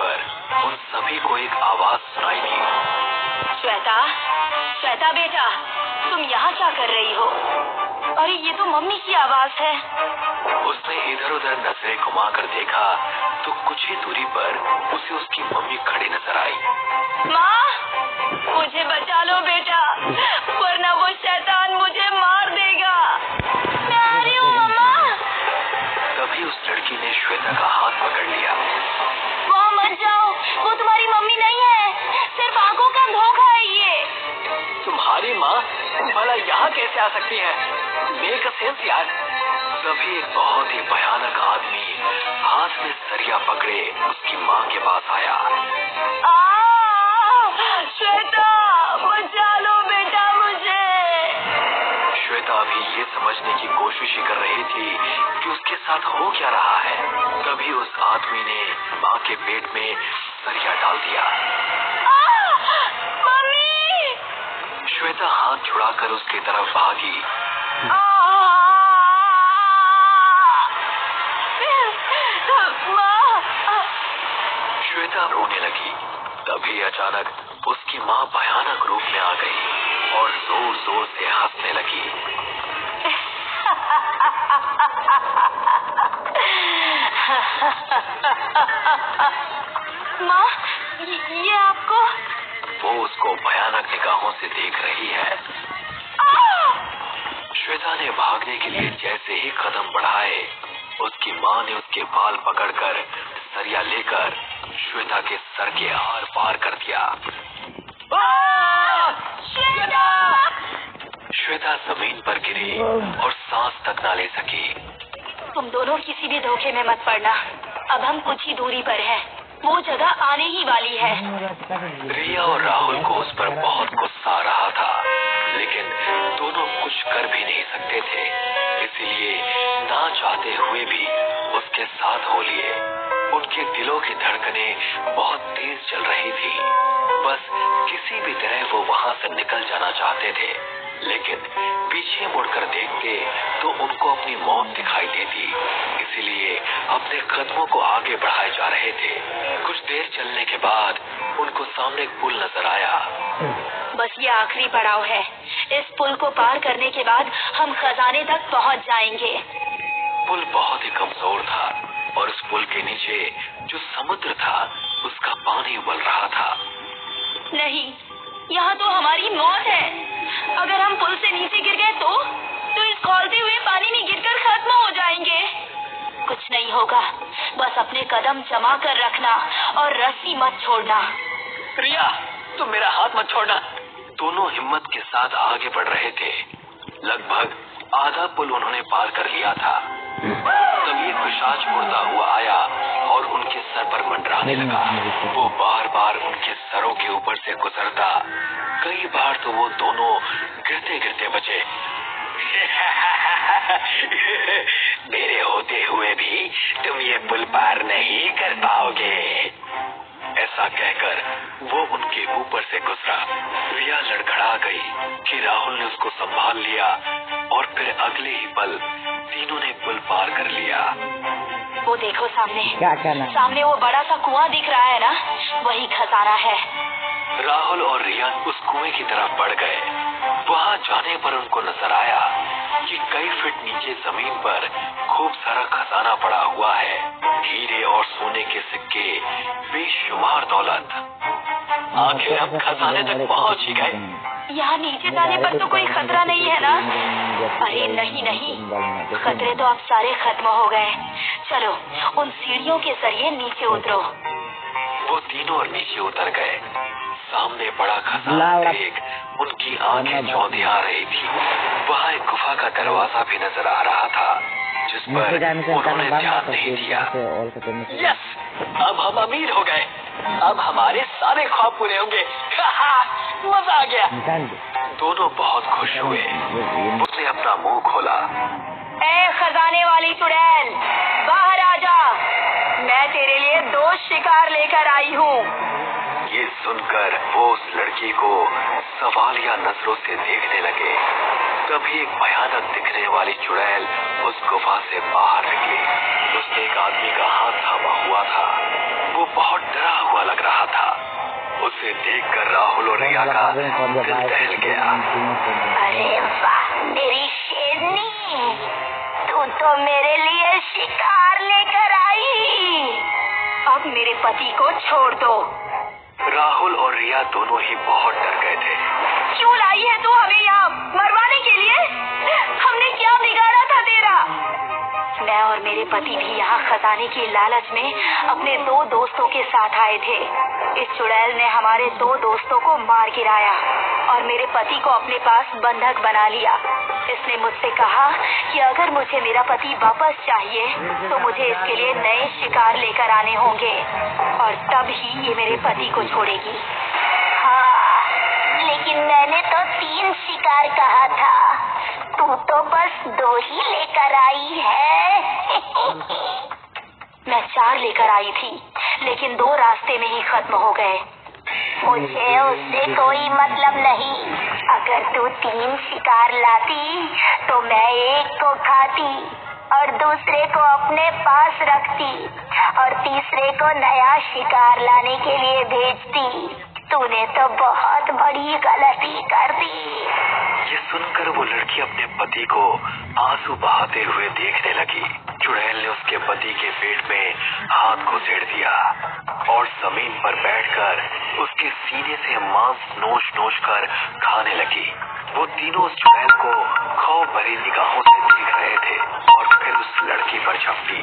पर उन सभी को एक आवाज सुनाई दी। श्वेता, श्वेता बेटा, तुम यहाँ क्या कर रही हो? अरे ये तो मम्मी की आवाज है। उसने इधर उधर नजरें घुमाकर देखा तो कुछ ही दूरी पर उसे उसकी मम्मी खड़ी नजर आई। माँ, मुझे बचा लो बेटा, वरना वो शैतान मुझे मार देगा। मैं आ रही हूँ मम्मा। तभी उस लड़की ने श्वेता का हाथ पकड़ लिया। वहाँ मत जाओ, वो तुम्हारी मम्मी नहीं है, सिर्फ आंखों का धोखा है ये। तुम्हारी माँ भला यहाँ कैसे आ सकती है? मेक अ सेंस यार। तभी एक बहुत ही भयानक आदमी हाथ में सरिया पकड़े उसकी माँ के पास आया। श्वेता, बचा लो बेटा मुझे। श्वेता अभी ये समझने की कोशिश ही कर रही थी कि उसके साथ हो क्या रहा है। तभी उस आदमी ने माँ के पेट में सरिया डाल दिया। मम्मी! श्वेता हाथ छुड़ाकर उसकी तरफ भागी। श्वेता रोने लगी। तभी अचानक उसकी माँ भयानक रूप में आ गई और जोर जोर से हंसने लगी। माँ, ये आपको? वो उसको भयानक निगाहों से देख रही है। श्वेता ने भागने के लिए जैसे ही कदम बढ़ाए, उसकी माँ ने उसके बाल पकड़कर सरिया लेकर श्वेता के सर के आर पार कर दिया। श्वेता जमीन पर गिरी और सांस तक ना ले सकी। तुम दोनों किसी भी धोखे में मत पड़ना। अब हम कुछ ही दूरी पर हैं, वो जगह आने ही वाली है। रिया और राहुल को उस पर बहुत गुस्सा आ रहा था, लेकिन दोनों कुछ कर भी नहीं सकते थे, इसलिए ना चाहते हुए भी उसके साथ हो लिए। उनके दिलों की धड़कनें बहुत तेज चल रही थी। बस किसी भी तरह वो वहाँ से निकल जाना चाहते थे, लेकिन पीछे मुड़कर देखते तो उनको अपनी मौत दिखाई देती, इसीलिए अपने कदमों को आगे बढ़ाए जा रहे थे। कुछ देर चलने के बाद उनको सामने एक पुल नजर आया। बस ये आखिरी पड़ाव है। इस पुल को पार करने के बाद हम खजाने तक पहुँच जाएंगे। पुल बहुत ही कमजोर था और उस पुल के नीचे जो समुद्र था उसका पानी उबल रहा था। नहीं, यहाँ तो हमारी मौत है। अगर हम पुल से नीचे गिर गए तो इस खौलते हुए पानी में गिरकर खत्म हो जाएंगे। कुछ नहीं होगा, बस अपने कदम जमा कर रखना और रस्सी मत छोड़ना। रिया, तुम मेरा हाथ मत छोड़ना। दोनों हिम्मत के साथ आगे बढ़ रहे थे। लगभग आधा पुल उन्होंने पार कर लिया था। तभी एक पिशाच मुड़ता हुआ आया और उनके सर पर मंडराने लगा। वो बार बार उनके सरों के ऊपर से गुजरता। कई बार तो वो दोनों गिरते गिरते बचे। मेरे होते हुए भी तुम ये पुल पार नहीं कर पाओगे, ऐसा कहकर वो उनके ऊपर से गुजरा। रिया लड़खड़ा गई कि राहुल ने उसको संभाल लिया और फिर अगले ही पल तीनों ने पुल पार कर लिया। वो देखो सामने, क्या करना? सामने वो बड़ा सा कुआं दिख रहा है ना, वही खजाना है। राहुल और रिया उस कुएं की तरफ बढ़ गए। वहाँ जाने पर उनको नजर आया कि कई फीट नीचे जमीन पर खूब सारा खजाना पड़ा हुआ है। हीरे और सोने के सिक्के, बेशुमार दौलत। आखिर हम खजाने तक पहुँच ही गए। यहाँ नीचे जाने पर तो कोई खतरा नहीं है ना? अरे नहीं नहीं, खतरे तो अब सारे खत्म हो गए। चलो उन सीढ़ियों के जरिए नीचे उतरो। वो तीनों नीचे उतर गए। सामने बड़ा खजाना देख उनकी आंखें चौंधी आ रही थी। वहाँ एक गुफा का दरवाजा भी नजर आ रहा था, जिस पर उन्होंने ध्यान नहीं दिया। यस, अब हम अमीर हो गए। अब हमारे सारे ख्वाब पूरे होंगे। मजा आ गया। दोनों बहुत खुश हुए। उसने अपना मुंह खोला। ए खजाने वाली चुड़ैल, बाहर आ जा। मैं तेरे लिए 2 शिकार लेकर आई हूँ। ये सुनकर वो उस लड़की को सवालिया नजरों से देखने लगे। तभी एक भयानक दिखने वाली चुड़ैल उस गुफा से बाहर निकली। उसने एक आदमी का हाथ थामा हुआ था। वो बहुत डरा हुआ लग रहा था। उसे देखकर राहुल और रिया का दिल दहल गया। अरे वाह मेरी शेरनी, तू तो मेरे लिए शिकार लेकर आई। अब मेरे पति को छोड़ दो। राहुल और रिया दोनों ही बहुत डर गए थे। क्यों लाई है तू हमें यहाँ मरवाने के लिए? हमने क्या बिगाड़ा था तेरा? मैं और मेरे पति भी यहाँ खजाने की लालच में अपने 2 दोस्तों के साथ आए थे। इस चुड़ैल ने हमारे 2 दोस्तों को मार गिराया और मेरे पति को अपने पास बंधक बना लिया। इसने मुझसे कहा कि अगर मुझे मेरा पति वापस चाहिए तो मुझे इसके लिए नए शिकार लेकर आने होंगे और तब ही ये मेरे पति को छोड़ेगी। हाँ, लेकिन मैंने तो 3 शिकार कहा था, तू तो बस 2 ही लेकर आई है। मैं 4 लेकर आई थी, लेकिन 2 रास्ते में ही खत्म हो गए। मुझे उससे कोई मतलब नहीं। अगर तू 3 शिकार लाती तो मैं 1 को खाती और दूसरे को अपने पास रखती और तीसरे को नया शिकार लाने के लिए भेजती। तूने तो बहुत बड़ी गलती कर दी। ये सुनकर वो लड़की अपने पति को आंसू बहाते हुए देखने लगी। चुड़ैल ने उसके पति के पेट में हाथ घुसेड़ दिया और जमीन पर बैठकर उसके सीने से मांस नोच कर खाने लगी। वो तीनों उस चुड़ैल को खौफ भरी निगाहों से देख रहे थे और फिर उस लड़की पर झपटी।